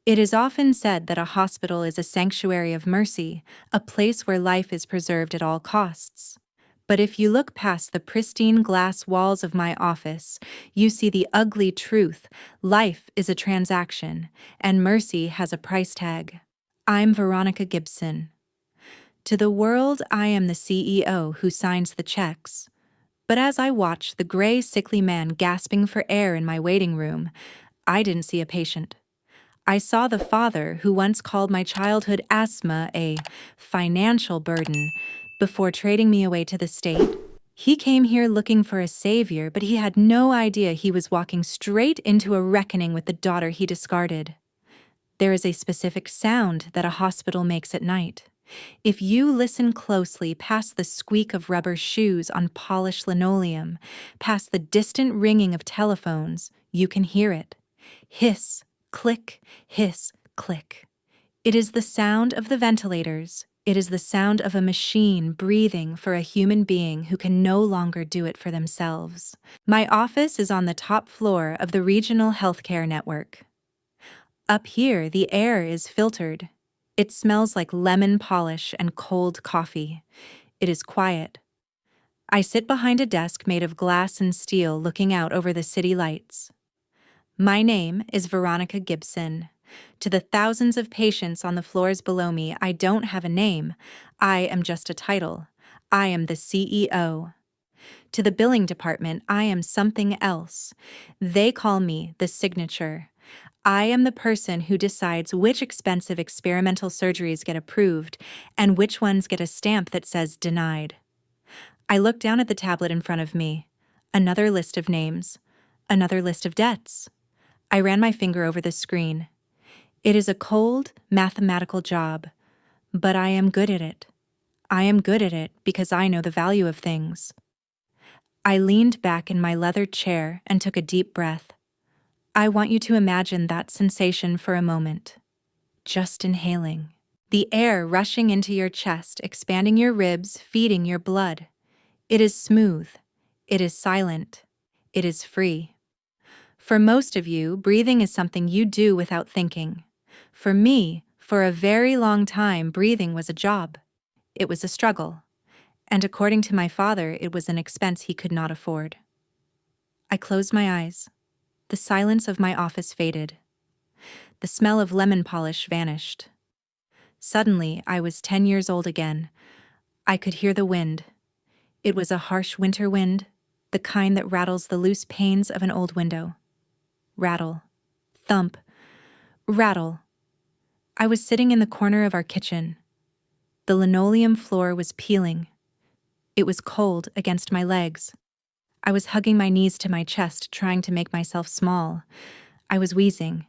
It is often said that a hospital is a sanctuary of mercy, a place where life is preserved at all costs. But if you look past the pristine glass walls of my office, you see the ugly truth: life is a transaction, and mercy has a price tag. I'm Veronica Gibson. To the world, I am the CEO who signs the checks. But as I watched the gray, sickly man gasping for air in my waiting room, I didn't see a patient. I saw the father who once called my childhood asthma a financial burden before trading me away to the state. He came here looking for a savior, but he had no idea he was walking straight into a reckoning with the daughter he discarded. There is a specific sound that a hospital makes at night. If you listen closely, past the squeak of rubber shoes on polished linoleum, past the distant ringing of telephones, you can hear it. Hiss, click, hiss, click. It is the sound of the ventilators. It is the sound of a machine breathing for a human being who can no longer do it for themselves. My office is on the top floor of the regional healthcare network. Up here, the air is filtered. It smells like lemon polish and cold coffee. It is quiet. I sit behind a desk made of glass and steel, looking out over the city lights. My name is Veronica Gibson. To the thousands of patients on the floors below me, I don't have a name. I am just a title. I am the CEO. To the billing department, I am something else. They call me the signature. I am the person who decides which expensive experimental surgeries get approved and which ones get a stamp that says denied. I look down at the tablet in front of me. Another list of names. Another list of debts. I ran my finger over the screen. It is a cold, mathematical job, but I am good at it. I am good at it because I know the value of things. I leaned back in my leather chair and took a deep breath. I want you to imagine that sensation for a moment. Just inhaling. The air rushing into your chest, expanding your ribs, feeding your blood. It is smooth. It is silent. It is free. For most of you, breathing is something you do without thinking. For me, for a very long time, breathing was a job. It was a struggle. And according to my father, it was an expense he could not afford. I closed my eyes. The silence of my office faded. The smell of lemon polish vanished. Suddenly, I was 10 years old again. I could hear the wind. It was a harsh winter wind, the kind that rattles the loose panes of an old window. Rattle. Thump. Rattle. I was sitting in the corner of our kitchen. The linoleum floor was peeling. It was cold against my legs. I was hugging my knees to my chest, trying to make myself small. I was wheezing.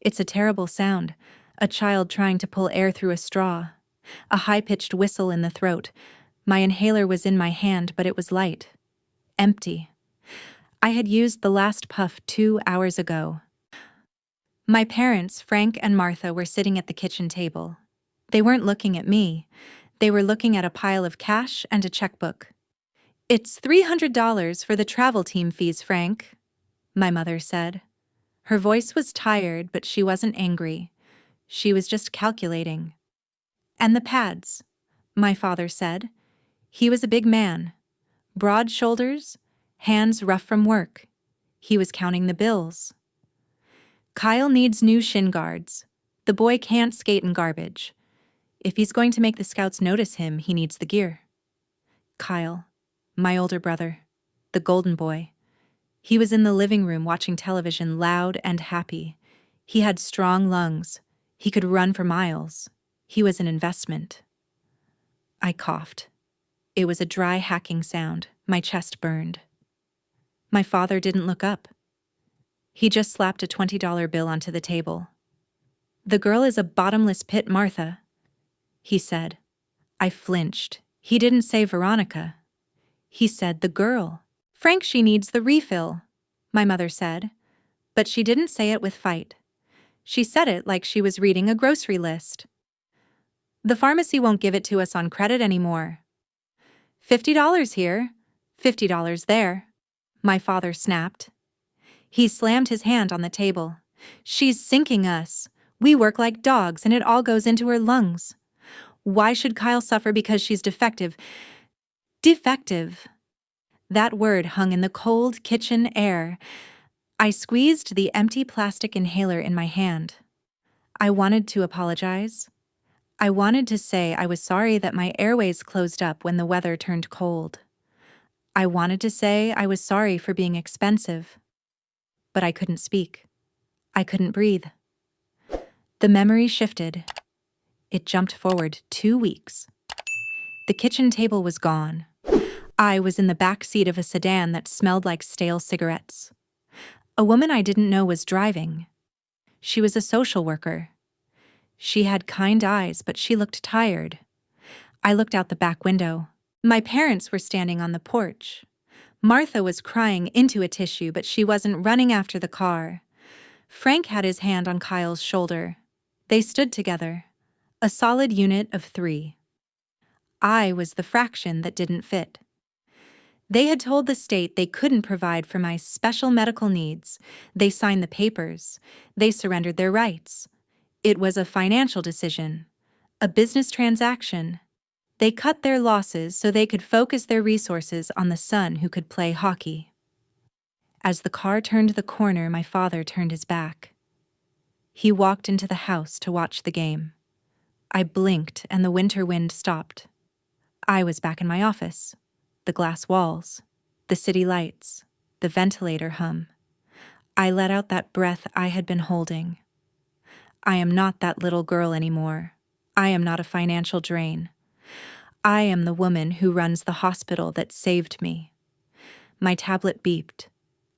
It's a terrible sound, a child trying to pull air through a straw. A high-pitched whistle in the throat. My inhaler was in my hand, but it was light. Empty. I had used the last puff 2 hours ago. My parents, Frank and Martha, were sitting at the kitchen table. They weren't looking at me. They were looking at a pile of cash and a checkbook. "It's $300 for the travel team fees, Frank," my mother said. Her voice was tired, but she wasn't angry. She was just calculating. "And the pads," my father said. He was a big man. Broad shoulders, hands rough from work. He was counting the bills. "Kyle needs new shin guards. The boy can't skate in garbage. If he's going to make the scouts notice him, he needs the gear." Kyle. My older brother, the golden boy. He was in the living room watching television, loud and happy. He had strong lungs. He could run for miles. He was an investment. I coughed. It was a dry, hacking sound. My chest burned. My father didn't look up. He just slapped a $20 bill onto the table. "The girl is a bottomless pit, Martha," he said. I flinched. He didn't say Veronica. He said the girl. "Frank, she needs the refill," my mother said. But she didn't say it with fight. She said it like she was reading a grocery list. "The pharmacy won't give it to us on credit anymore." $50 here, $50 there," my father snapped. He slammed his hand on the table. "She's sinking us. We work like dogs and it all goes into her lungs. Why should Kyle suffer because she's defective? Defective. That word hung in the cold kitchen air. I squeezed the empty plastic inhaler in my hand. I wanted to apologize. I wanted to say I was sorry that my airways closed up when the weather turned cold. I wanted to say I was sorry for being expensive. But I couldn't speak. I couldn't breathe. The memory shifted. It jumped forward 2 weeks. The kitchen table was gone. I was in the back seat of a sedan that smelled like stale cigarettes. A woman I didn't know was driving. She was a social worker. She had kind eyes, but she looked tired. I looked out the back window. My parents were standing on the porch. Martha was crying into a tissue, but she wasn't running after the car. Frank had his hand on Kyle's shoulder. They stood together, a solid unit of 3. I was the fraction that didn't fit. They had told the state they couldn't provide for my special medical needs. They signed the papers. They surrendered their rights. It was a financial decision, a business transaction. They cut their losses so they could focus their resources on the son who could play hockey. As the car turned the corner, my father turned his back. He walked into the house to watch the game. I blinked and the winter wind stopped. I was back in my office. The glass walls, the city lights, the ventilator hum. I let out that breath I had been holding. I am not that little girl anymore. I am not a financial drain. I am the woman who runs the hospital that saved me. My tablet beeped.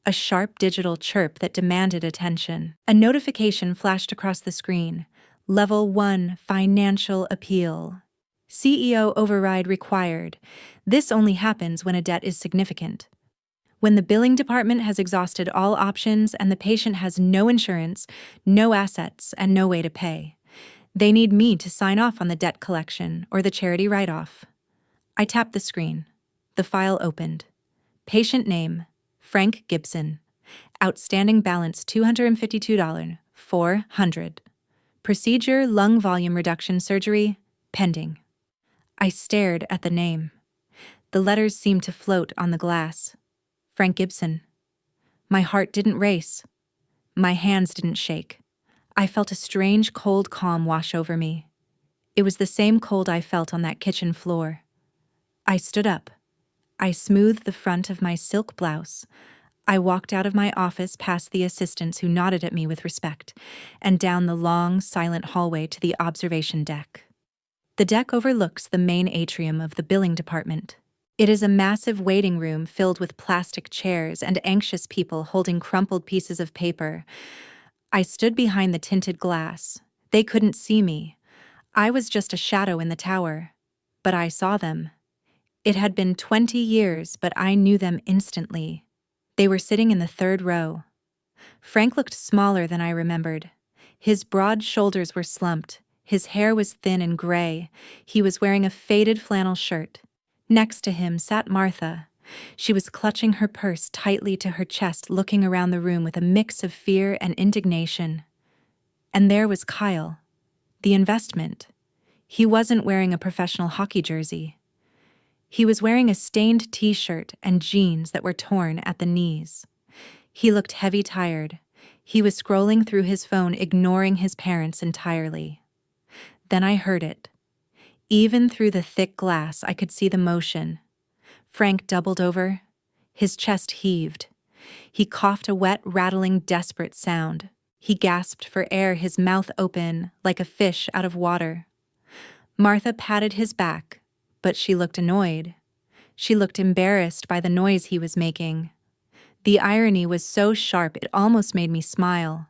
A sharp digital chirp that demanded attention. A notification flashed across the screen. Level 1 Financial Appeal. CEO override required. This only happens when a debt is significant. When the billing department has exhausted all options and the patient has no insurance, no assets, and no way to pay. They need me to sign off on the debt collection or the charity write-off. I tapped the screen. The file opened. Patient name, Frank Gibson. Outstanding balance $252, $400. Procedure lung volume reduction surgery, pending. I stared at the name. The letters seemed to float on the glass. Frank Gibson. My heart didn't race. My hands didn't shake. I felt a strange cold calm wash over me. It was the same cold I felt on that kitchen floor. I stood up. I smoothed the front of my silk blouse. I walked out of my office past the assistants who nodded at me with respect, and down the long, silent hallway to the observation deck. The deck overlooks the main atrium of the billing department. It is a massive waiting room filled with plastic chairs and anxious people holding crumpled pieces of paper. I stood behind the tinted glass. They couldn't see me. I was just a shadow in the tower. But I saw them. It had been 20 years, but I knew them instantly. They were sitting in the 3rd row. Frank looked smaller than I remembered. His broad shoulders were slumped. His hair was thin and gray. He was wearing a faded flannel shirt. Next to him sat Martha. She was clutching her purse tightly to her chest, looking around the room with a mix of fear and indignation. And there was Kyle, the investment. He wasn't wearing a professional hockey jersey. He was wearing a stained t-shirt and jeans that were torn at the knees. He looked heavy tired. He was scrolling through his phone, ignoring his parents entirely. Then I heard it. Even through the thick glass, I could see the motion. Frank doubled over. His chest heaved. He coughed a wet, rattling, desperate sound. He gasped for air, his mouth open, like a fish out of water. Martha patted his back, but she looked annoyed. She looked embarrassed by the noise he was making. The irony was so sharp it almost made me smile.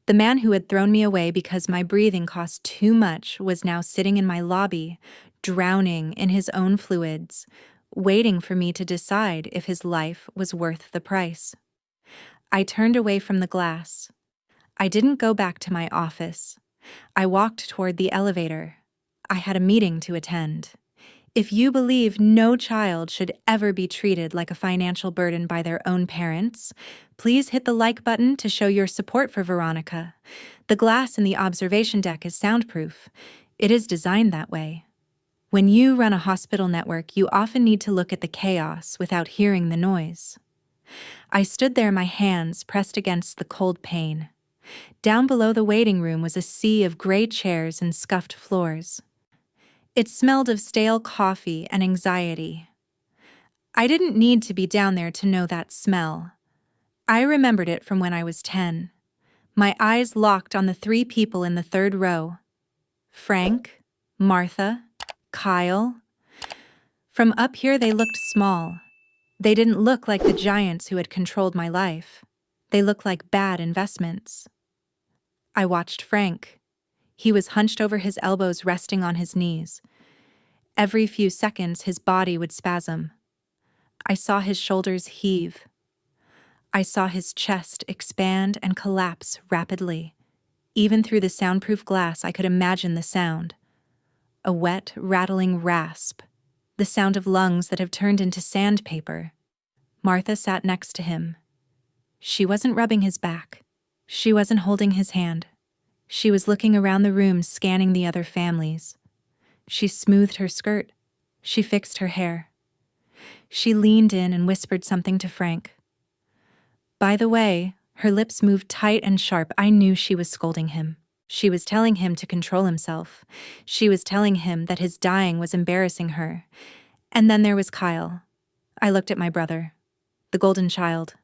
The man who had thrown me away because my breathing cost too much was now sitting in my lobby, drowning in his own fluids, waiting for me to decide if his life was worth the price. I turned away from the glass. I didn't go back to my office. I walked toward the elevator. I had a meeting to attend. If you believe no child should ever be treated like a financial burden by their own parents, please hit the like button to show your support for Veronica. The glass in the observation deck is soundproof. It is designed that way. When you run a hospital network, you often need to look at the chaos without hearing the noise. I stood there, my hands pressed against the cold pane. Down below the waiting room was a sea of gray chairs and scuffed floors. It smelled of stale coffee and anxiety. I didn't need to be down there to know that smell. I remembered it from when I was 10. My eyes locked on the 3 people in the 3rd row. Frank, Martha, Kyle. From up here they looked small. They didn't look like the giants who had controlled my life. They looked like bad investments. I watched Frank. He was hunched over, his elbows resting on his knees. Every few seconds, his body would spasm. I saw his shoulders heave. I saw his chest expand and collapse rapidly. Even through the soundproof glass, I could imagine the sound. A wet, rattling rasp. The sound of lungs that have turned into sandpaper. Martha sat next to him. She wasn't rubbing his back. She wasn't holding his hand. She was looking around the room, scanning the other families. She smoothed her skirt. She fixed her hair. She leaned in and whispered something to Frank. By the way, her lips moved tight and sharp. I knew she was scolding him. She was telling him to control himself. She was telling him that his dying was embarrassing her. And then there was Kyle. I looked at my brother, the golden child,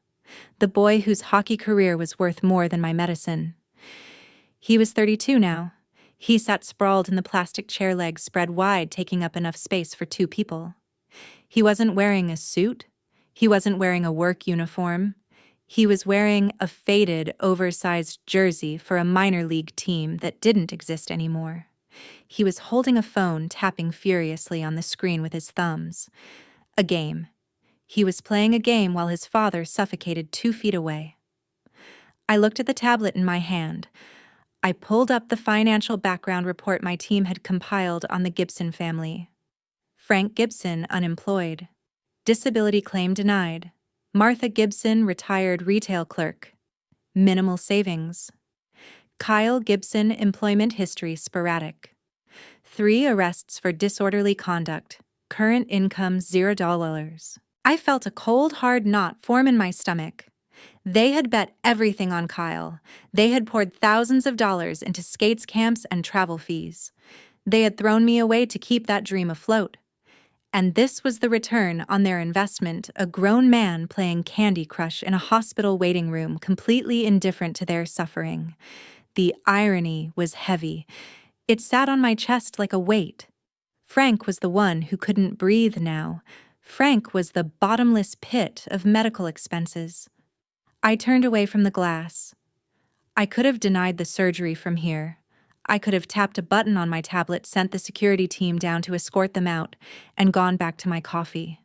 the boy whose hockey career was worth more than my medicine. He was 32 now. He sat sprawled in the plastic chair, legs spread wide, taking up enough space for 2 people. He wasn't wearing a suit. He wasn't wearing a work uniform. He was wearing a faded, oversized jersey for a minor league team that didn't exist anymore. He was holding a phone, tapping furiously on the screen with his thumbs. A game. He was playing a game while his father suffocated 2 feet away. I looked at the tablet in my hand. I pulled up the financial background report my team had compiled on the Gibson family. Frank Gibson, unemployed. Disability claim denied. Martha Gibson, retired retail clerk. Minimal savings. Kyle Gibson, employment history sporadic. 3 arrests for disorderly conduct. Current income $0. I felt a cold, hard knot form in my stomach. They had bet everything on Kyle. They had poured thousands of dollars into skates camps and travel fees. They had thrown me away to keep that dream afloat. And this was the return on their investment, a grown man playing Candy Crush in a hospital waiting room, completely indifferent to their suffering. The irony was heavy. It sat on my chest like a weight. Frank was the one who couldn't breathe now. Frank was the bottomless pit of medical expenses. I turned away from the glass. I could have denied the surgery from here. I could have tapped a button on my tablet, sent the security team down to escort them out, and gone back to my coffee.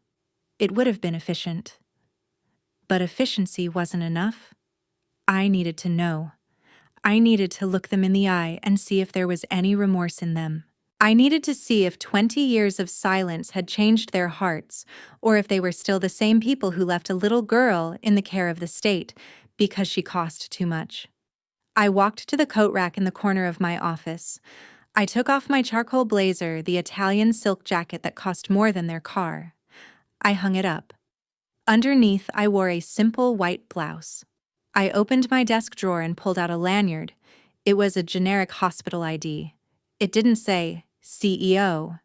It would have been efficient. But efficiency wasn't enough. I needed to know. I needed to look them in the eye and see if there was any remorse in them. I needed to see if 20 years of silence had changed their hearts, or if they were still the same people who left a little girl in the care of the state because she cost too much. I walked to the coat rack in the corner of my office. I took off my charcoal blazer, the Italian silk jacket that cost more than their car. I hung it up. Underneath, I wore a simple white blouse. I opened my desk drawer and pulled out a lanyard. It was a generic hospital ID. It didn't say CEO.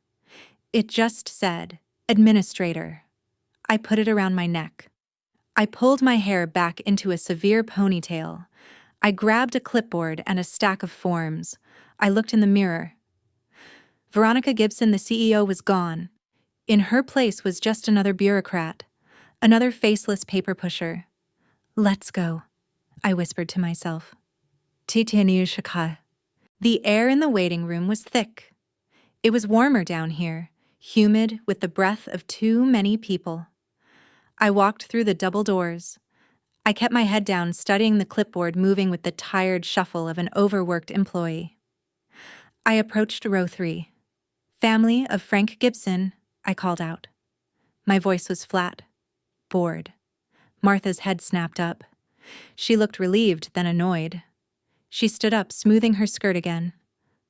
It just said administrator. I put it around my neck. I pulled my hair back into a severe ponytail. I grabbed a clipboard and a stack of forms. I looked in the mirror. Veronica Gibson, the CEO, was gone. In her place was just another bureaucrat, another faceless paper pusher. Let's go, I whispered to myself. Titaniu Shaka. The air in the waiting room was thick. It was warmer down here, humid with the breath of too many people. I walked through the double doors. I kept my head down, studying the clipboard, moving with the tired shuffle of an overworked employee. I approached row 3. Family of Frank Gibson, I called out. My voice was flat, bored. Martha's head snapped up. She looked relieved, then annoyed. She stood up, smoothing her skirt again.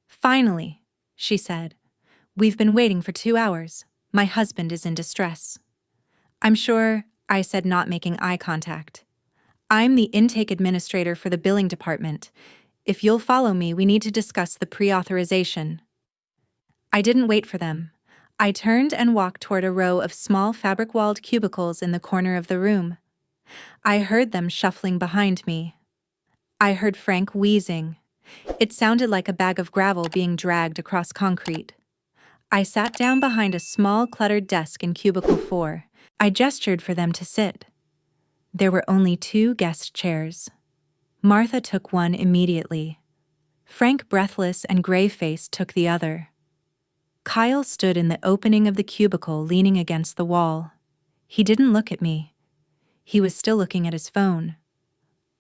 Finally, she said. We've been waiting for 2 hours. My husband is in distress. I'm sure, I said, not making eye contact. I'm the intake administrator for the billing department. If you'll follow me, we need to discuss the pre-authorization. I didn't wait for them. I turned and walked toward a row of small fabric-walled cubicles in the corner of the room. I heard them shuffling behind me. I heard Frank wheezing. It sounded like a bag of gravel being dragged across concrete. I sat down behind a small, cluttered desk in cubicle 4. I gestured for them to sit. There were only 2 guest chairs. Martha took one immediately. Frank, breathless and gray-faced, took the other. Kyle stood in the opening of the cubicle, leaning against the wall. He didn't look at me. He was still looking at his phone.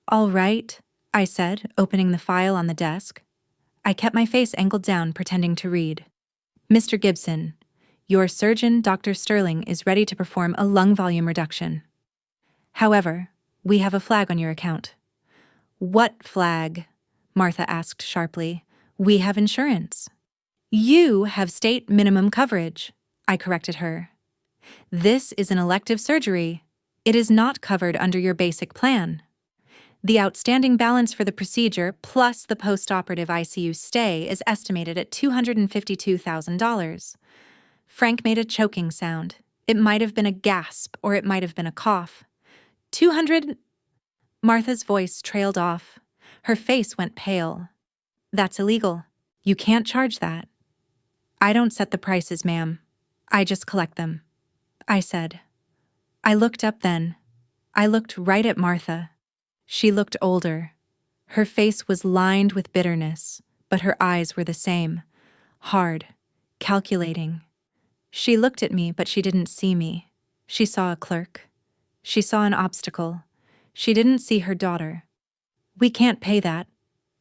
All right, I said, opening the file on the desk. I kept my face angled down, pretending to read. Mr. Gibson, your surgeon, Dr. Sterling, is ready to perform a lung volume reduction. However, we have a flag on your account. What flag? Martha asked sharply. We have insurance. You have state minimum coverage, I corrected her. This is an elective surgery. It is not covered under your basic plan. The outstanding balance for the procedure plus the post-operative ICU stay is estimated at $252,000. Frank made a choking sound. It might have been a gasp or it might have been a cough. 200... Martha's voice trailed off. Her face went pale. That's illegal. You can't charge that. I don't set the prices, ma'am. I just collect them, I said. I looked up then. I looked right at Martha. She looked older. Her face was lined with bitterness, but her eyes were the same, hard, calculating. She looked at me, but she didn't see me. She saw a clerk. She saw an obstacle. She didn't see her daughter. We can't pay that,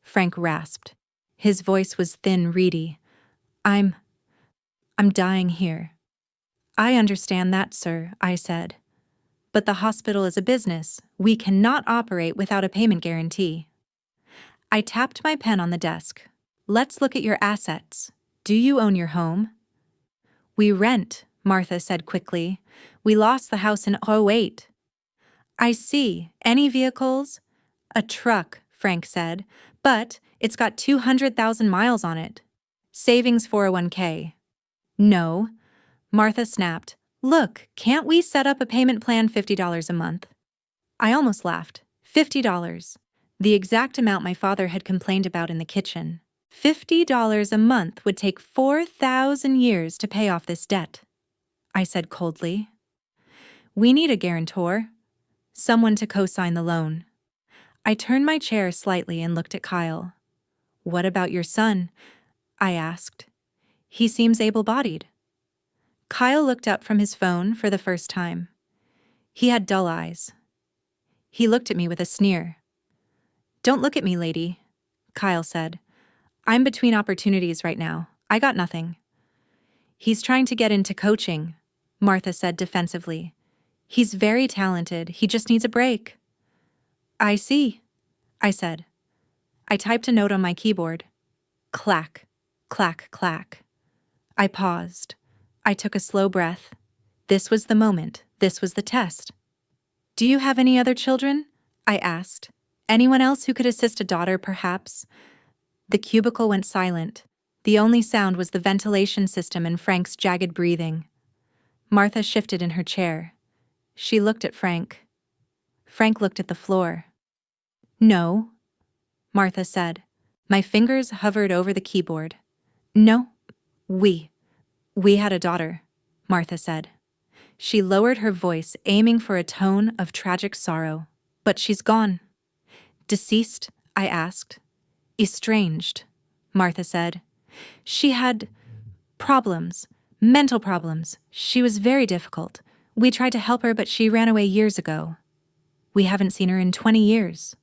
Frank rasped. His voice was thin, reedy. I'm dying here. I understand that, sir, I said. But the hospital is a business. We cannot operate without a payment guarantee. I tapped my pen on the desk. Let's look at your assets. Do you own your home? We rent, Martha said quickly. We lost the house in '08. I see. Any vehicles? A truck, Frank said, but it's got 200,000 miles on it. Savings 401k. No, Martha snapped. Look, can't we set up a payment plan $50 a month? I almost laughed. $50. The exact amount my father had complained about in the kitchen. $50 a month would take 4,000 years to pay off this debt, I said coldly. We need a guarantor. Someone to co-sign the loan. I turned my chair slightly and looked at Kyle. What about your son? I asked. He seems able-bodied. Kyle looked up from his phone for the first time. He had dull eyes. He looked at me with a sneer. Don't look at me, lady, Kyle said. I'm between opportunities right now. I got nothing. He's trying to get into coaching, Martha said defensively. He's very talented. He just needs a break. I see, I said. I typed a note on my keyboard. Clack, clack, clack. I paused. I took a slow breath. This was the moment. This was the test. Do you have any other children? I asked. Anyone else who could assist a daughter, perhaps? The cubicle went silent. The only sound was the ventilation system and Frank's jagged breathing. Martha shifted in her chair. She looked at Frank. Frank looked at the floor. No, Martha said. My fingers hovered over the keyboard. No, we had a daughter, Martha said. She lowered her voice, aiming for a tone of tragic sorrow. But she's gone. Deceased? I asked. Estranged, Martha said. She had problems, mental problems. She was very difficult. We tried to help her, but she ran away years ago. We haven't seen her in 20 years.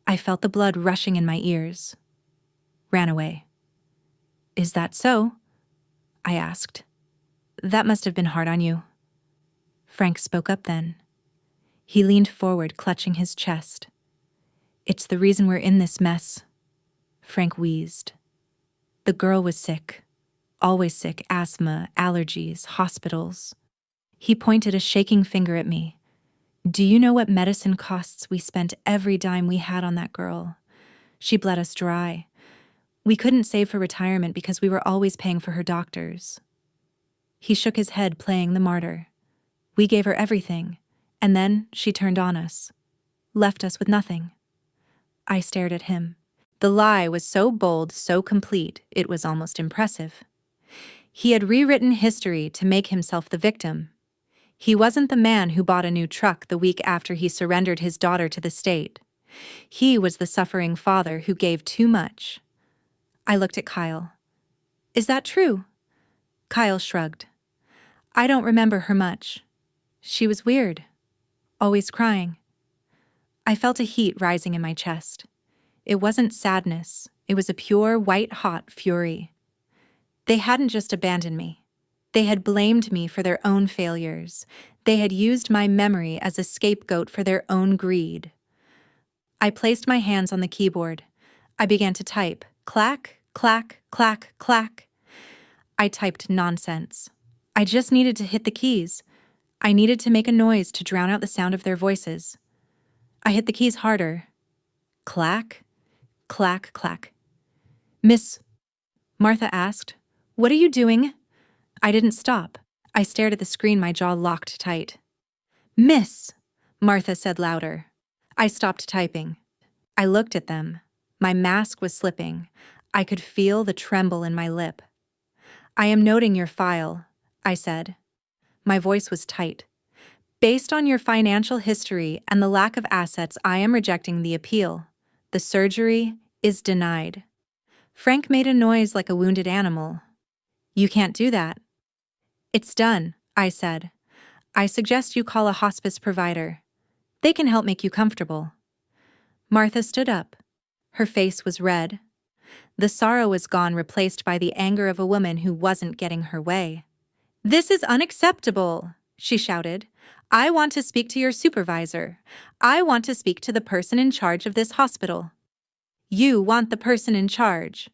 I felt the blood rushing in my ears. Ran away. Is that so? I asked. That must have been hard on you. Frank spoke up then. He leaned forward, clutching his chest. It's the reason we're in this mess. Frank wheezed. The girl was sick. Always sick, asthma, allergies, hospitals. He pointed a shaking finger at me. Do you know what medicine costs? We spent every dime we had on that girl. She bled us dry. We couldn't save for retirement because we were always paying for her doctors. He shook his head, playing the martyr. We gave her everything, and then she turned on us. Left us with nothing. I stared at him. The lie was so bold, so complete, it was almost impressive. He had rewritten history to make himself the victim. He wasn't the man who bought a new truck the week after he surrendered his daughter to the state. He was the suffering father who gave too much. I looked at Kyle. Is that true? Kyle shrugged. I don't remember her much. She was weird. Always crying. I felt a heat rising in my chest. It wasn't sadness. It was a pure, white-hot fury. They hadn't just abandoned me. They had blamed me for their own failures. They had used my memory as a scapegoat for their own greed. I placed my hands on the keyboard. I began to type. Clack, clack, clack, clack. I typed nonsense. I just needed to hit the keys. I needed to make a noise to drown out the sound of their voices. I hit the keys harder. Clack, clack, clack. Miss, Martha asked, what are you doing? I didn't stop. I stared at the screen, my jaw locked tight. Miss, Martha said louder. I stopped typing. I looked at them. My mask was slipping. I could feel the tremble in my lip. I am noting your file, I said. My voice was tight. Based on your financial history and the lack of assets, I am rejecting the appeal. The surgery is denied. Frank made a noise like a wounded animal. You can't do that. It's done, I said. I suggest you call a hospice provider. They can help make you comfortable. Martha stood up. Her face was red. The sorrow was gone, replaced by the anger of a woman who wasn't getting her way. This is unacceptable, she shouted. I want to speak to your supervisor. I want to speak to the person in charge of this hospital. You want the person in charge?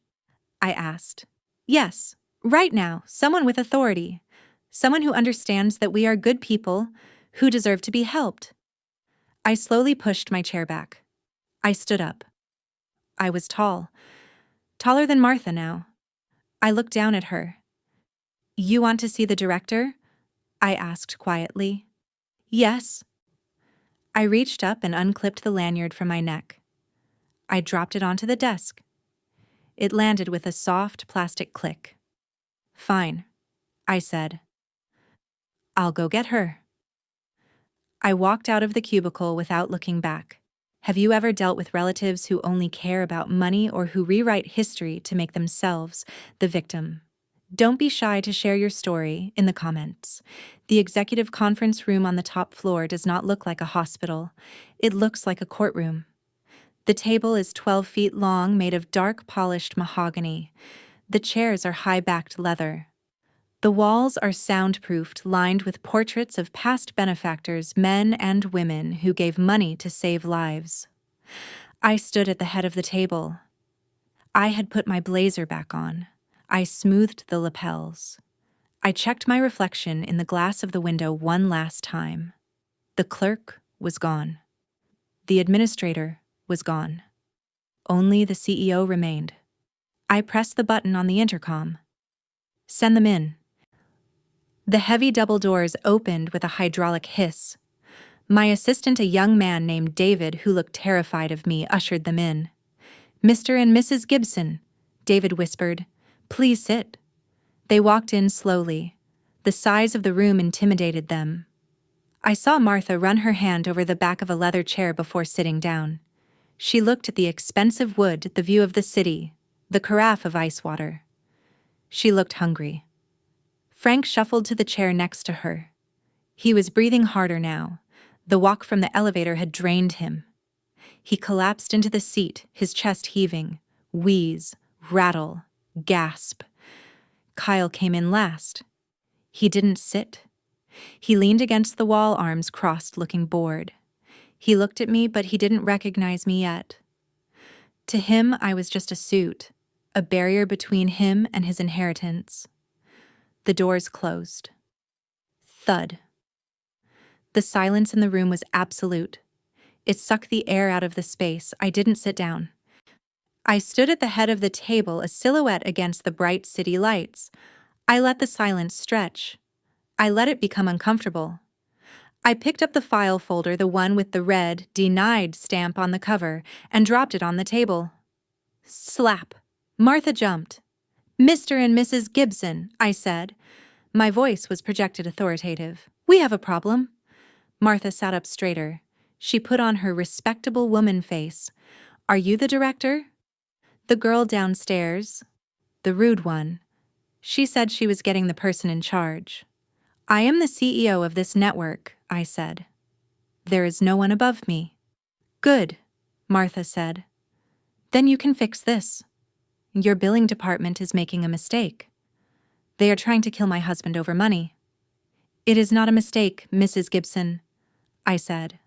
I asked. Yes, right now, someone with authority. Someone who understands that we are good people who deserve to be helped. I slowly pushed my chair back. I stood up. I was tall. Taller than Martha now. I looked down at her. You want to see the director? I asked quietly. Yes. I reached up and unclipped the lanyard from my neck. I dropped it onto the desk. It landed with a soft plastic click. Fine, I said. I'll go get her. I walked out of the cubicle without looking back. Have you ever dealt with relatives who only care about money or who rewrite history to make themselves the victim? Don't be shy to share your story in the comments. The executive conference room on the top floor does not look like a hospital. It looks like a courtroom. The table is 12 feet long, made of dark polished mahogany. The chairs are high-backed leather. The walls are soundproofed, lined with portraits of past benefactors, men and women who gave money to save lives. I stood at the head of the table. I had put my blazer back on. I smoothed the lapels. I checked my reflection in the glass of the window one last time. The clerk was gone. The administrator was gone. Only the CEO remained. I pressed the button on the intercom. Send them in. The heavy double doors opened with a hydraulic hiss. My assistant, a young man named David, who looked terrified of me, ushered them in. Mr. and Mrs. Gibson, David whispered. Please sit. They walked in slowly. The size of the room intimidated them. I saw Martha run her hand over the back of a leather chair before sitting down. She looked at the expensive wood, the view of the city, the carafe of ice water. She looked hungry. Frank shuffled to the chair next to her. He was breathing harder now. The walk from the elevator had drained him. He collapsed into the seat, his chest heaving. Wheeze, rattle, gasp. Kyle came in last. He didn't sit. He leaned against the wall, arms crossed, looking bored. He looked at me, but he didn't recognize me yet. To him, I was just a suit, a barrier between him and his inheritance. The doors closed. Thud. The silence in the room was absolute. It sucked the air out of the space. I didn't sit down. I stood at the head of the table, a silhouette against the bright city lights. I let the silence stretch. I let it become uncomfortable. I picked up the file folder, the one with the red, denied stamp on the cover, and dropped it on the table. Slap. Martha jumped. "Mr. and Mrs. Gibson," I said. My voice was projected authoritative. "We have a problem." Martha sat up straighter. She put on her respectable woman face. "Are you the director?" The girl downstairs, the rude one, she said she was getting the person in charge. "I am the CEO of this network," I said. "There is no one above me." "Good," Martha said. "Then you can fix this. Your billing department is making a mistake. They are trying to kill my husband over money." "It is not a mistake, Mrs. Gibson," I said.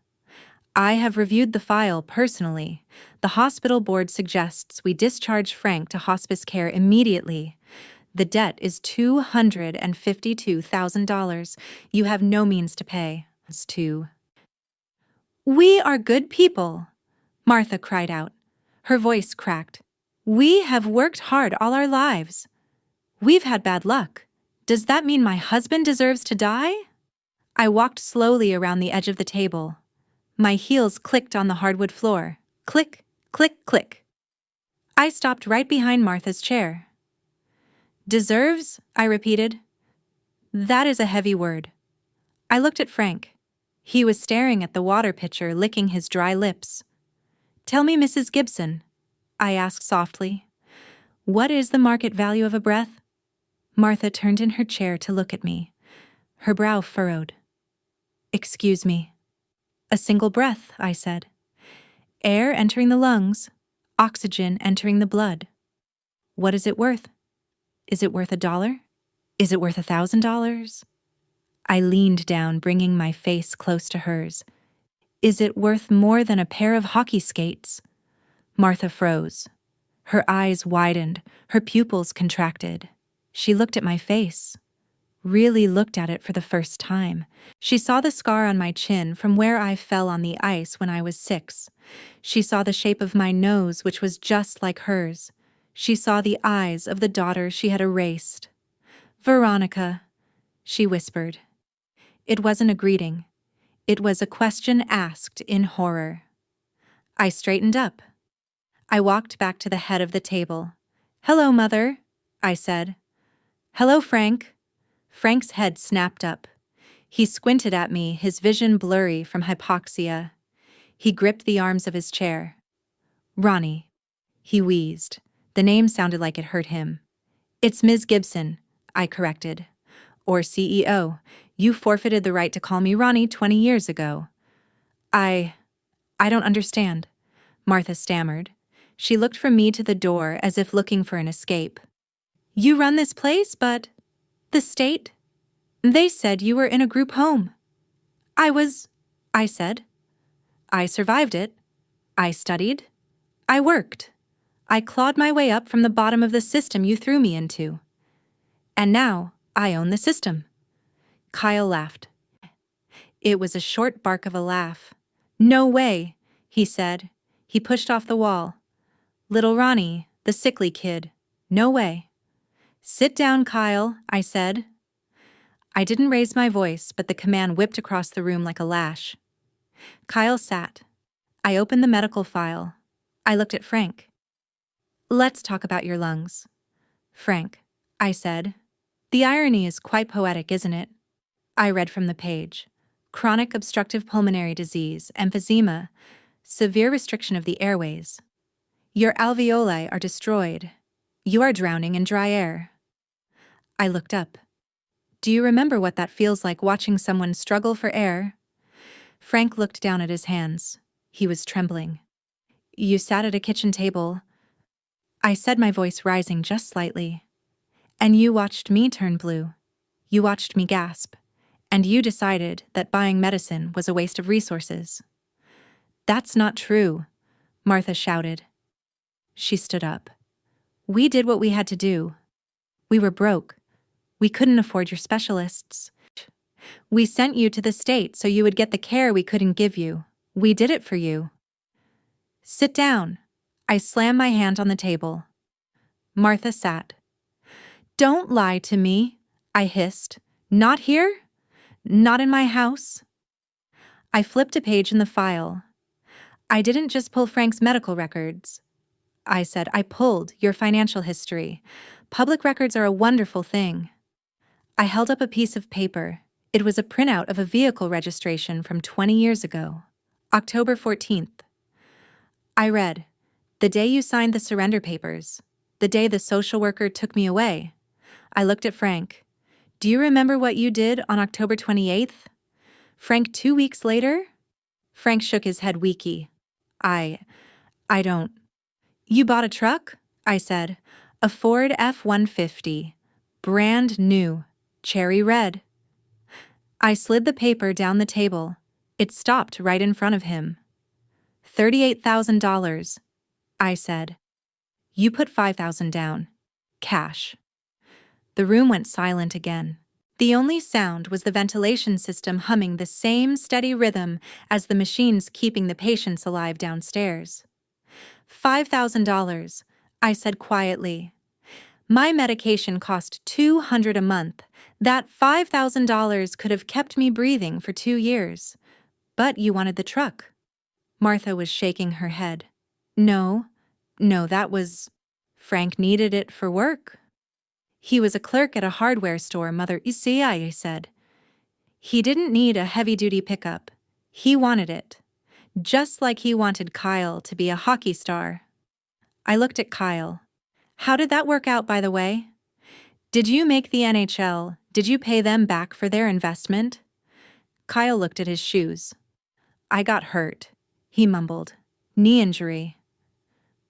"I have reviewed the file personally. The hospital board suggests we discharge Frank to hospice care immediately. The debt is $252,000. You have no means to pay. We are good people," Martha cried out. Her voice cracked. "We have worked hard all our lives. We've had bad luck. Does that mean my husband deserves to die?" I walked slowly around the edge of the table. My heels clicked on the hardwood floor. Click, click, click. I stopped right behind Martha's chair. "Deserves?" I repeated. "That is a heavy word." I looked at Frank. He was staring at the water pitcher, licking his dry lips. "Tell me, Mrs. Gibson," I asked softly, "what is the market value of a breath?" Martha turned in her chair to look at me. Her brow furrowed. "Excuse me." "A single breath," I said. "Air entering the lungs, oxygen entering the blood. What is it worth? Is it worth $1? Is it worth $1,000? I leaned down, bringing my face close to hers. "Is it worth more than a pair of hockey skates?" Martha froze. Her eyes widened, her pupils contracted. She looked at my face. Really looked at it for the first time. She saw the scar on my chin from where I fell on the ice when I was 6. She saw the shape of my nose, which was just like hers. She saw the eyes of the daughter she had erased. "Veronica," she whispered. It wasn't a greeting. It was a question asked in horror. I straightened up. I walked back to the head of the table. "Hello, Mother," I said. "Hello, Frank." Frank's head snapped up. He squinted at me, his vision blurry from hypoxia. He gripped the arms of his chair. "Ronnie," he wheezed. The name sounded like it hurt him. "It's Ms. Gibson," I corrected. "Or CEO. You forfeited the right to call me Ronnie 20 years ago." I don't understand," Martha stammered. She looked from me to the door as if looking for an escape. "You run this place, but the state? They said you were in a group home." I said. "I survived it. I studied. I worked. I clawed my way up from the bottom of the system you threw me into. And now I own the system." Kyle laughed. It was a short bark of a laugh. "No way," he said. He pushed off the wall. "Little Ronnie, the sickly kid. No way." "Sit down, Kyle," I said. I didn't raise my voice, but the command whipped across the room like a lash. Kyle sat. I opened the medical file. I looked at Frank. "Let's talk about your lungs." "Frank," I said. "The irony is quite poetic, isn't it?" I read from the page. "Chronic obstructive pulmonary disease, emphysema, severe restriction of the airways. Your alveoli are destroyed. You are drowning in dry air." I looked up. "Do you remember what that feels like, watching someone struggle for air?" Frank looked down at his hands. He was trembling. "You sat at a kitchen table," I said, my voice rising just slightly. "And you watched me turn blue. You watched me gasp, and you decided that buying medicine was a waste of resources. That's not true, Martha shouted. She stood up. We did what we had to do. We were broke. We couldn't afford your specialists. We sent you to the state so you would get the care we couldn't give you. We did it for you. Sit down. I slammed my hand on the table. Martha sat. Don't lie to me, I hissed. Not here? Not in my house? I flipped a page in the file. I didn't just pull Frank's medical records. I said, I pulled your financial history. Public records are a wonderful thing. I held up a piece of paper. It was a printout of a vehicle registration from 20 years ago. October 14th. I read, the day you signed the surrender papers. The day the social worker took me away. I looked at Frank. Do you remember what you did on October 28th? Frank, 2 weeks later? Frank shook his head weakly. I don't. You bought a truck? I said. A Ford F-150. Brand new. Cherry red. I slid the paper down the table. It stopped right in front of him. $38,000, I said. You put $5,000 down. Cash. The room went silent again. The only sound was the ventilation system humming the same steady rhythm as the machines keeping the patients alive downstairs. $5,000, I said quietly. My medication cost $200 a month. That $5,000 could have kept me breathing for 2 years. But you wanted the truck. Martha was shaking her head. No, that was... Frank needed it for work. He was a clerk at a hardware store, Mother. You see, I said. He didn't need a heavy-duty pickup. He wanted it. Just like he wanted Kyle to be a hockey star. I looked at Kyle. How did that work out, by the way? Did you make the NHL? Did you pay them back for their investment? Kyle looked at his shoes. I got hurt, he mumbled. Knee injury.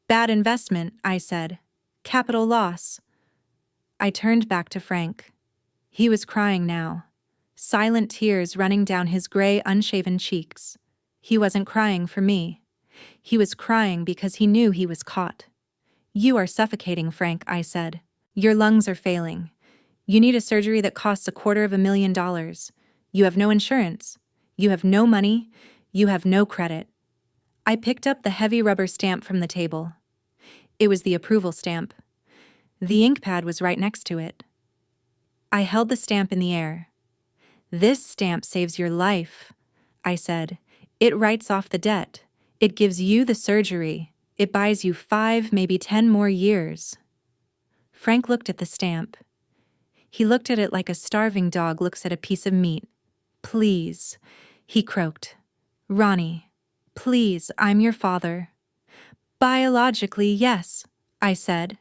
Bad investment, I said. Capital loss. I turned back to Frank. He was crying now. Silent tears running down his gray, unshaven cheeks. He wasn't crying for me. He was crying because he knew he was caught. You are suffocating, Frank, I said. Your lungs are failing. You need a surgery that costs $250,000. You have no insurance. You have no money. You have no credit. I picked up the heavy rubber stamp from the table. It was the approval stamp. The ink pad was right next to it. I held the stamp in the air. This stamp saves your life, I said. It writes off the debt. It gives you the surgery. It buys you 5, maybe 10 more years. Frank looked at the stamp. He looked at it like a starving dog looks at a piece of meat. Please, he croaked. Ronnie, please, I'm your father. Biologically, yes, I said.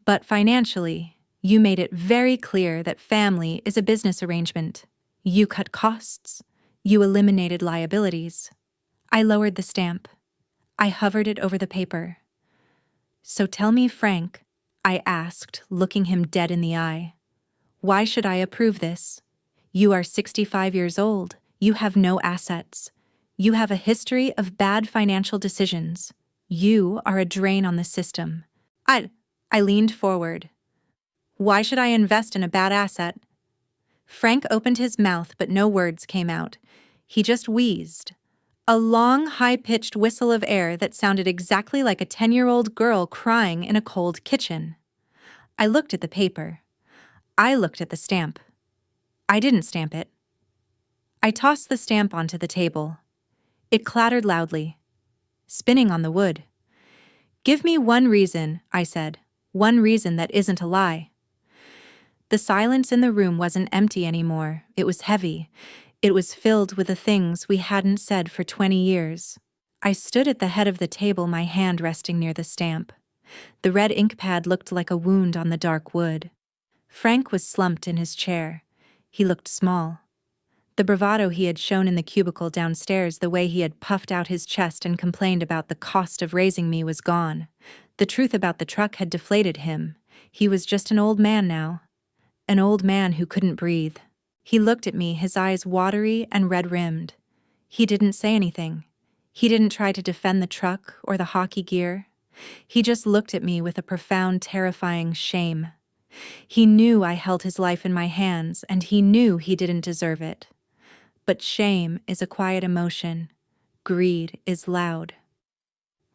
But financially, you made it very clear that family is a business arrangement. You cut costs. You eliminated liabilities. I lowered the stamp. I hovered it over the paper. So tell me, Frank, I asked, looking him dead in the eye. Why should I approve this? You are 65 years old. You have no assets. You have a history of bad financial decisions. You are a drain on the system. I leaned forward. Why should I invest in a bad asset? Frank opened his mouth, but no words came out. He just wheezed. A long, high-pitched whistle of air that sounded exactly like a 10-year-old girl crying in a cold kitchen. I looked at the paper. I looked at the stamp. I didn't stamp it. I tossed the stamp onto the table. It clattered loudly, spinning on the wood. Give me one reason, I said. One reason that isn't a lie. The silence in the room wasn't empty anymore. It was heavy. It was filled with the things we hadn't said for 20 years. I stood at the head of the table, my hand resting near the stamp. The red ink pad looked like a wound on the dark wood. Frank was slumped in his chair. He looked small. The bravado he had shown in the cubicle downstairs, the way he had puffed out his chest and complained about the cost of raising me, was gone. The truth about the truck had deflated him. He was just an old man now. an old man who couldn't breathe. He looked at me, his eyes watery and red-rimmed. He didn't say anything. He didn't try to defend the truck or the hockey gear. He just looked at me with a profound, terrifying shame. He knew I held his life in my hands, and he knew he didn't deserve it. But shame is a quiet emotion. Greed is loud.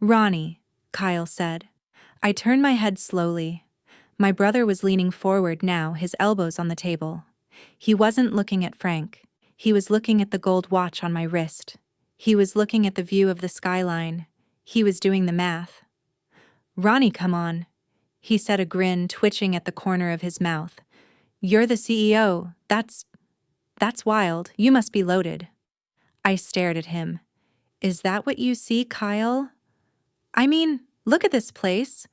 "Ronnie," Kyle said. I turned my head slowly. My brother was leaning forward now, his elbows on the table. He wasn't looking at Frank. He was looking at the gold watch on my wrist. He was looking at the view of the skyline. He was doing the math. "Ronnie, come on," he said, a grin twitching at the corner of his mouth. "You're the CEO. That's wild. You must be loaded." I stared at him. "Is that what you see, Kyle?" "I mean, look at this place,"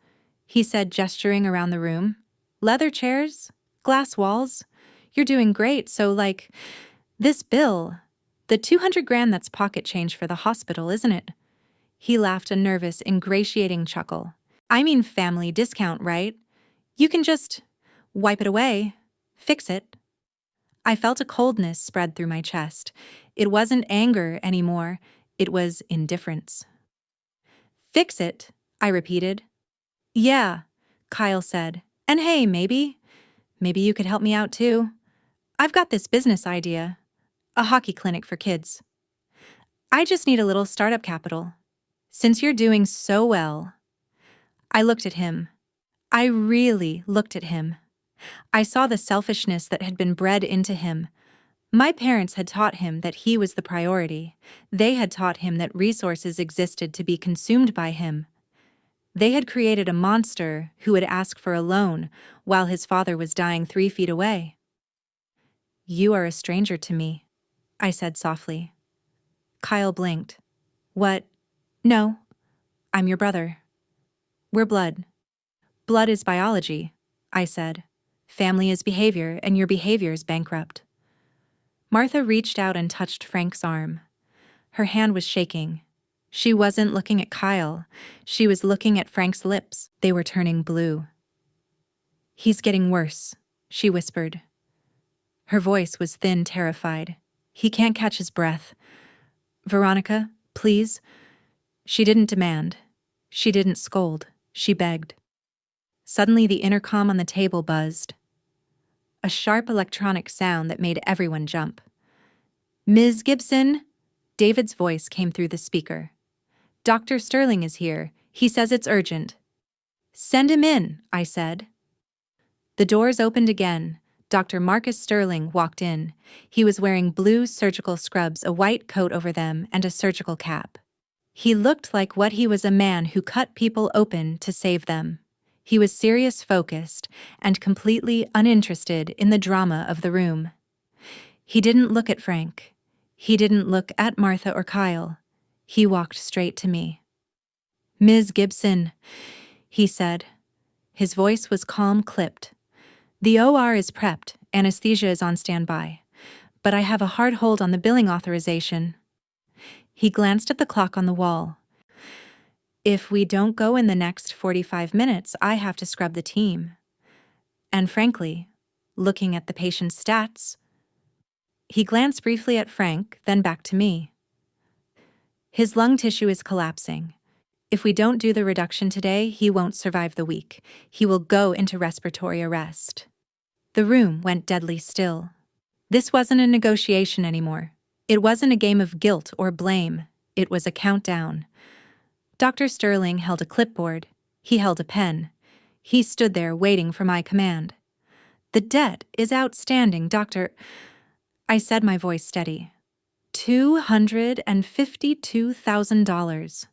he said, gesturing around the room. "Leather chairs, glass walls. You're doing great, so this bill, the 200 grand that's pocket change for the hospital, isn't it?" He laughed, a nervous, ingratiating chuckle. "I mean family discount, right? You can just wipe it away, fix it." I felt a coldness spread through my chest. It wasn't anger anymore, it was indifference. "Fix it," I repeated. "Yeah," Kyle said. "And hey, maybe you could help me out too. I've got this business idea, a hockey clinic for kids. I just need a little startup capital. Since you're doing so well." I looked at him. I really looked at him. I saw the selfishness that had been bred into him. My parents had taught him that he was the priority. They had taught him that resources existed to be consumed by him. They had created a monster who would ask for a loan while his father was dying 3 feet away. "You are a stranger to me," I said softly. Kyle blinked. "What? No, I'm your brother. We're blood." "Blood is biology," I said. "Family is behavior, and your behavior is bankrupt." Martha reached out and touched Frank's arm. Her hand was shaking. She wasn't looking at Kyle. She was looking at Frank's lips. They were turning blue. "He's getting worse," she whispered. Her voice was thin, terrified. "He can't catch his breath. Veronica, please." She didn't demand. She didn't scold. She begged. Suddenly the intercom on the table buzzed. A sharp electronic sound that made everyone jump. "Ms. Gibson," David's voice came through the speaker. "Dr. Sterling is here. He says it's urgent." "Send him in," I said. The doors opened again. Dr. Marcus Sterling walked in. He was wearing blue surgical scrubs, a white coat over them, and a surgical cap. He looked like what he was, a man who cut people open to save them. He was serious, focused, and completely uninterested in the drama of the room. He didn't look at Frank. He didn't look at Martha or Kyle. He walked straight to me. "Ms. Gibson," he said. His voice was calm, clipped. "The OR is prepped, anesthesia is on standby, but I have a hard hold on the billing authorization." He glanced at the clock on the wall. "If we don't go in the next 45 minutes, I have to scrub the team." And frankly, looking at the patient's stats, he glanced briefly at Frank, then back to me. "His lung tissue is collapsing. If we don't do the reduction today, he won't survive the week. He will go into respiratory arrest." The room went deadly still. This wasn't a negotiation anymore. It wasn't a game of guilt or blame. It was a countdown. Dr. Sterling held a clipboard. He held a pen. He stood there waiting for my command. "The debt is outstanding, Dr." I said, my voice steady. $252,000.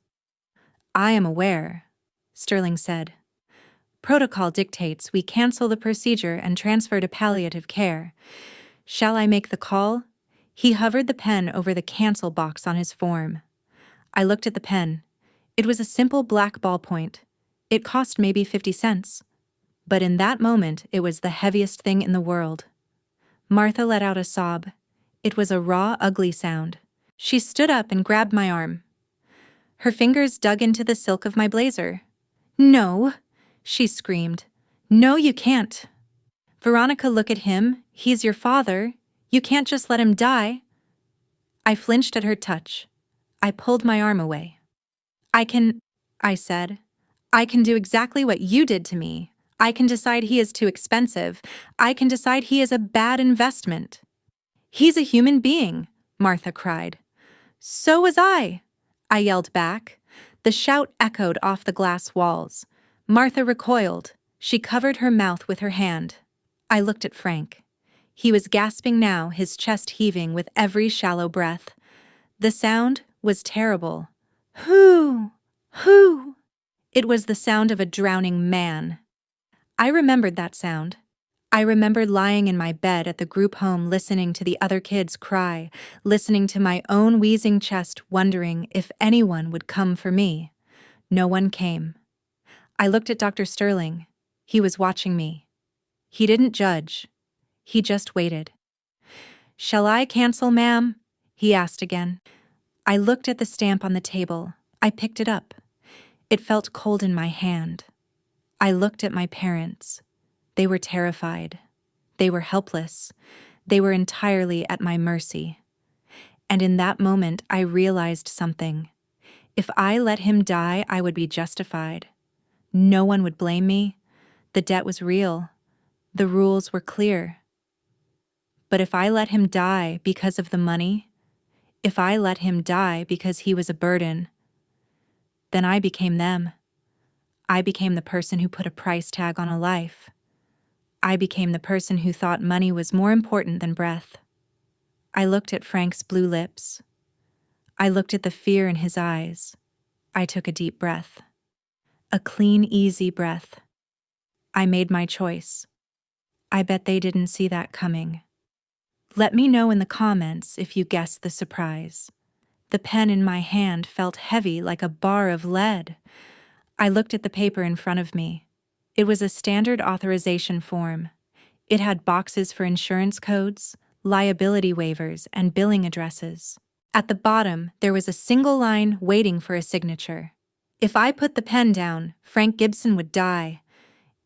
"I am aware," Sterling said. "Protocol dictates we cancel the procedure and transfer to palliative care. Shall I make the call?" He hovered the pen over the cancel box on his form. I looked at the pen. It was a simple black ballpoint. It cost maybe 50 cents. But in that moment, it was the heaviest thing in the world. Martha let out a sob. It was a raw, ugly sound. She stood up and grabbed my arm. Her fingers dug into the silk of my blazer. "No," she screamed. "No, you can't." Veronica, look at him. He's your father. You can't just let him die. I flinched at her touch. I pulled my arm away. I said. I can do exactly what you did to me. I can decide he is too expensive. I can decide he is a bad investment. He's a human being, Martha cried. So was I yelled back. The shout echoed off the glass walls. Martha recoiled. She covered her mouth with her hand. I looked at Frank. He was gasping now, his chest heaving with every shallow breath. The sound was terrible. Hoo! Hoo! It was the sound of a drowning man. I remembered that sound. I remembered lying in my bed at the group home listening to the other kids cry, listening to my own wheezing chest, wondering if anyone would come for me. No one came. I looked at Dr. Sterling. He was watching me. He didn't judge. He just waited. "Shall I cancel, ma'am?" he asked again. I looked at the stamp on the table. I picked it up. It felt cold in my hand. I looked at my parents. They were terrified. They were helpless. They were entirely at my mercy. And in that moment, I realized something. If I let him die, I would be justified. No one would blame me. The debt was real. The rules were clear. But if I let him die because of the money, if I let him die because he was a burden, then I became them. I became the person who put a price tag on a life. I became the person who thought money was more important than breath. I looked at Frank's blue lips. I looked at the fear in his eyes. I took a deep breath. A clean, easy breath. I made my choice. I bet they didn't see that coming. Let me know in the comments if you guessed the surprise. The pen in my hand felt heavy like a bar of lead. I looked at the paper in front of me. It was a standard authorization form. It had boxes for insurance codes, liability waivers, and billing addresses. At the bottom, there was a single line waiting for a signature. If I put the pen down, Frank Gibson would die.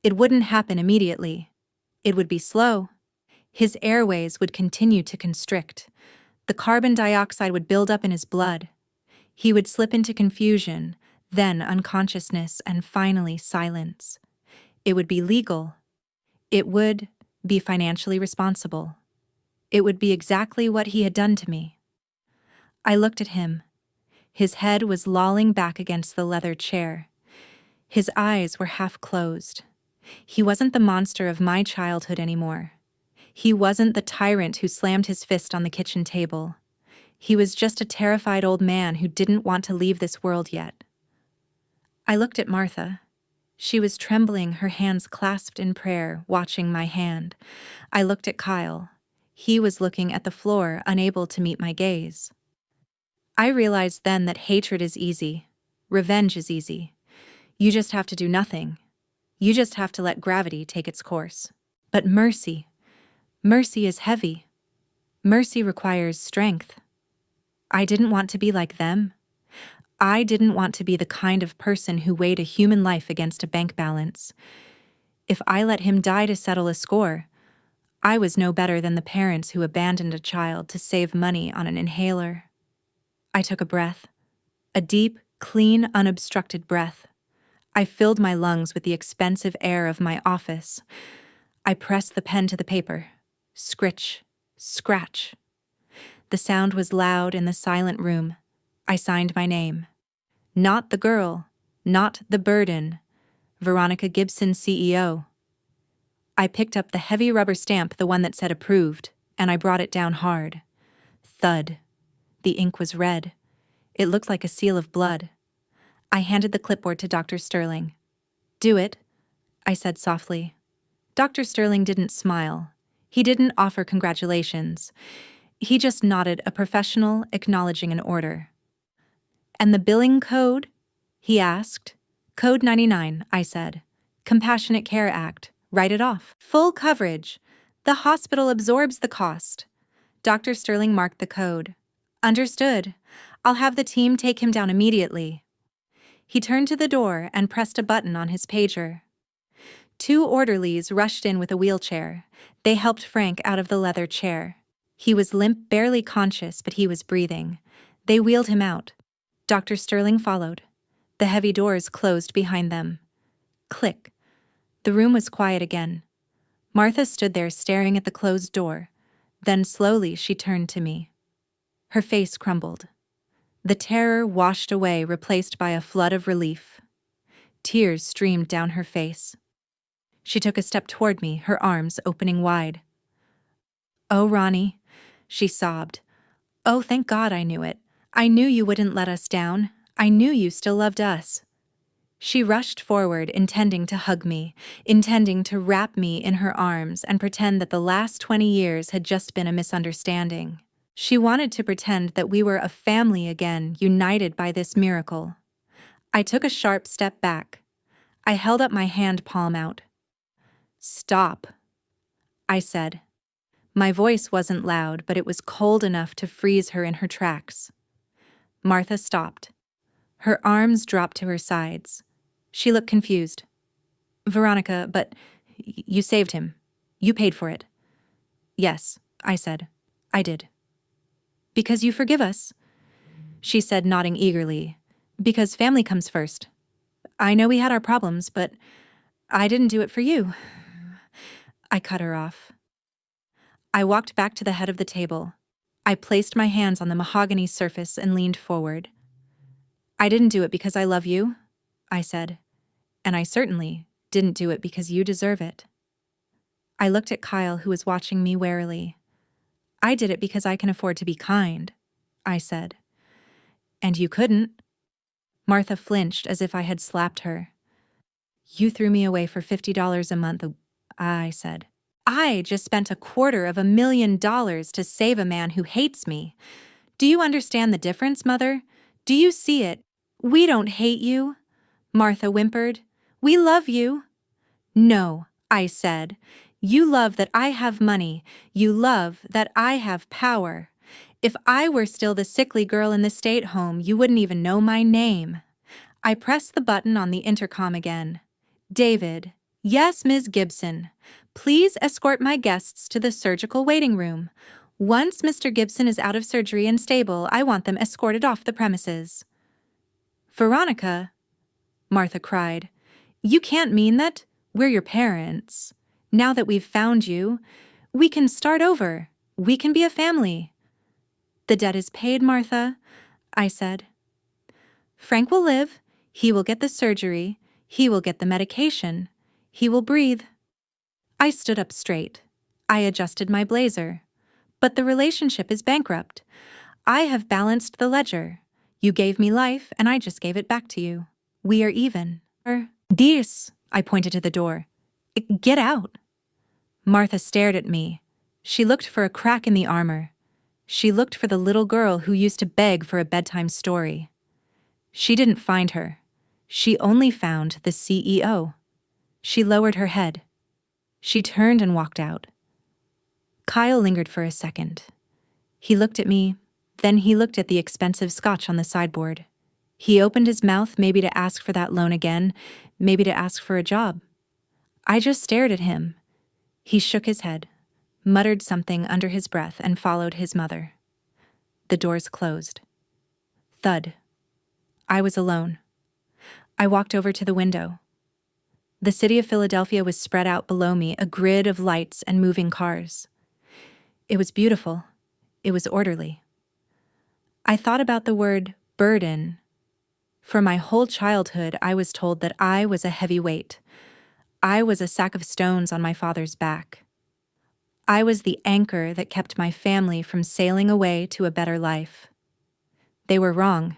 It wouldn't happen immediately. It would be slow. His airways would continue to constrict. The carbon dioxide would build up in his blood. He would slip into confusion, then unconsciousness, and finally silence. It would be legal. It would be financially responsible. It would be exactly what he had done to me. I looked at him. His head was lolling back against the leather chair. His eyes were half closed. He wasn't the monster of my childhood anymore. He wasn't the tyrant who slammed his fist on the kitchen table. He was just a terrified old man who didn't want to leave this world yet. I looked at Martha. She was trembling, her hands clasped in prayer, watching my hand. I looked at Kyle. He was looking at the floor, unable to meet my gaze. I realized then that hatred is easy. Revenge is easy. You just have to do nothing. You just have to let gravity take its course. But mercy is heavy. Mercy requires strength. I didn't want to be like them. I didn't want to be the kind of person who weighed a human life against a bank balance. If I let him die to settle a score, I was no better than the parents who abandoned a child to save money on an inhaler. I took a breath. A deep, clean, unobstructed breath. I filled my lungs with the expensive air of my office. I pressed the pen to the paper. Scritch, scratch. The sound was loud in the silent room. I signed my name. Not the girl, not the burden. Veronica Gibson, CEO. I picked up the heavy rubber stamp, the one that said approved, and I brought it down hard. Thud. The ink was red. It looked like a seal of blood. I handed the clipboard to Dr. Sterling. "Do it," I said softly. Dr. Sterling didn't smile. He didn't offer congratulations. He just nodded, a professional acknowledging an order. "And the billing code?" he asked. "Code 99, I said. Compassionate Care Act. Write it off. Full coverage. The hospital absorbs the cost." Dr. Sterling marked the code. "Understood. I'll have the team take him down immediately." He turned to the door and pressed a button on his pager. 2 orderlies rushed in with a wheelchair. They helped Frank out of the leather chair. He was limp, barely conscious, but he was breathing. They wheeled him out. Dr. Sterling followed. The heavy doors closed behind them. Click. The room was quiet again. Martha stood there staring at the closed door. Then slowly she turned to me. Her face crumbled. The terror washed away, replaced by a flood of relief. Tears streamed down her face. She took a step toward me, her arms opening wide. "Oh, Ronnie," she sobbed. "Oh, thank God I knew it. I knew you wouldn't let us down. I knew you still loved us." She rushed forward, intending to hug me, intending to wrap me in her arms and pretend that the last 20 years had just been a misunderstanding. She wanted to pretend that we were a family again, united by this miracle. I took a sharp step back. I held up my hand palm out. "Stop," I said. My voice wasn't loud, but it was cold enough to freeze her in her tracks. Martha stopped. Her arms dropped to her sides. She looked confused. "Veronica, but you saved him. You paid for it." "Yes," I said. "I did." "Because you forgive us?" She said, nodding eagerly. "Because family comes first. I know we had our problems, but I didn't do it for you." I cut her off. I walked back to the head of the table. I placed my hands on the mahogany surface and leaned forward. "I didn't do it because I love you," I said. "And I certainly didn't do it because you deserve it." I looked at Kyle, who was watching me warily. "I did it because I can afford to be kind," I said. "And you couldn't." Martha flinched as if I had slapped her. "You threw me away for $50 a month," I said. "I just spent $250,000 to save a man who hates me. Do you understand the difference, Mother? Do you see it? We don't hate you," Martha whimpered. "We love you." "No," I said. "You love that I have money. You love that I have power. If I were still the sickly girl in the state home, you wouldn't even know my name." I pressed the button on the intercom again. "David." "Yes, Ms. Gibson. Please escort my guests to the surgical waiting room. Once Mr. Gibson is out of surgery and stable, I want them escorted off the premises." "Veronica," Martha cried, "you can't mean that. We're your parents. Now that we've found you, we can start over. We can be a family." "The debt is paid, Martha," I said. "Frank will live. He will get the surgery. He will get the medication. He will breathe." I stood up straight. I adjusted my blazer. "But the relationship is bankrupt. I have balanced the ledger. You gave me life, and I just gave it back to you. We are even." "This," I pointed to the door. "Get out." Martha stared at me. She looked for a crack in the armor. She looked for the little girl who used to beg for a bedtime story. She didn't find her. She only found the CEO. She lowered her head. She turned and walked out. Kyle lingered for a second. He looked at me, then he looked at the expensive scotch on the sideboard. He opened his mouth, maybe to ask for that loan again, maybe to ask for a job. I just stared at him. He shook his head, muttered something under his breath, and followed his mother. The doors closed. Thud. I was alone. I walked over to the window. The city of Philadelphia was spread out below me, a grid of lights and moving cars. It was beautiful. It was orderly. I thought about the word burden. For my whole childhood, I was told that I was a heavy weight. I was a sack of stones on my father's back. I was the anchor that kept my family from sailing away to a better life. They were wrong.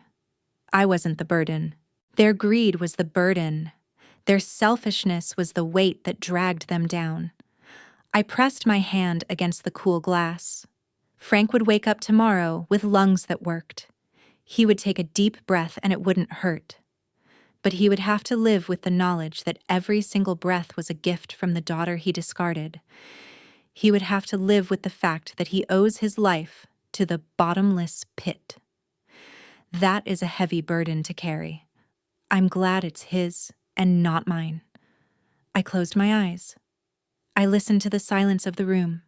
I wasn't the burden. Their greed was the burden. Their selfishness was the weight that dragged them down. I pressed my hand against the cool glass. Frank would wake up tomorrow with lungs that worked. He would take a deep breath and it wouldn't hurt. But he would have to live with the knowledge that every single breath was a gift from the daughter he discarded. He would have to live with the fact that he owes his life to the bottomless pit. That is a heavy burden to carry. I'm glad it's his and not mine. I closed my eyes. I listened to the silence of the room.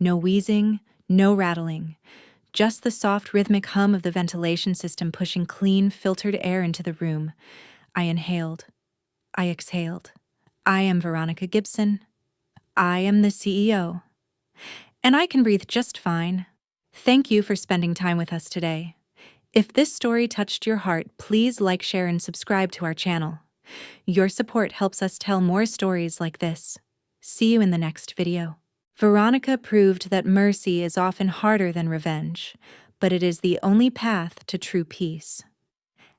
No wheezing, no rattling, just the soft rhythmic hum of the ventilation system pushing clean, filtered air into the room. I inhaled. I exhaled. I am Veronica Gibson. I am the CEO. And I can breathe just fine. Thank you for spending time with us today. If this story touched your heart, please like, share, and subscribe to our channel. Your support helps us tell more stories like this. See you in the next video. Veronica proved that mercy is often harder than revenge, but it is the only path to true peace.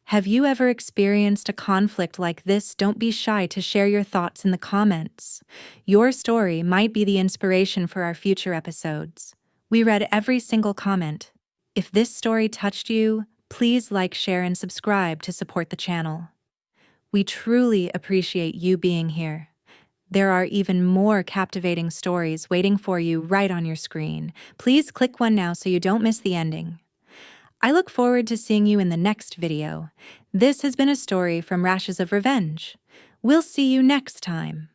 Have you ever experienced a conflict like this? Don't be shy to share your thoughts in the comments. Your story might be the inspiration for our future episodes. We read every single comment. If this story touched you, please like, share, and subscribe to support the channel. We truly appreciate you being here. There are even more captivating stories waiting for you right on your screen. Please click one now so you don't miss the ending. I look forward to seeing you in the next video. This has been a story from Rashes of Revenge. We'll see you next time.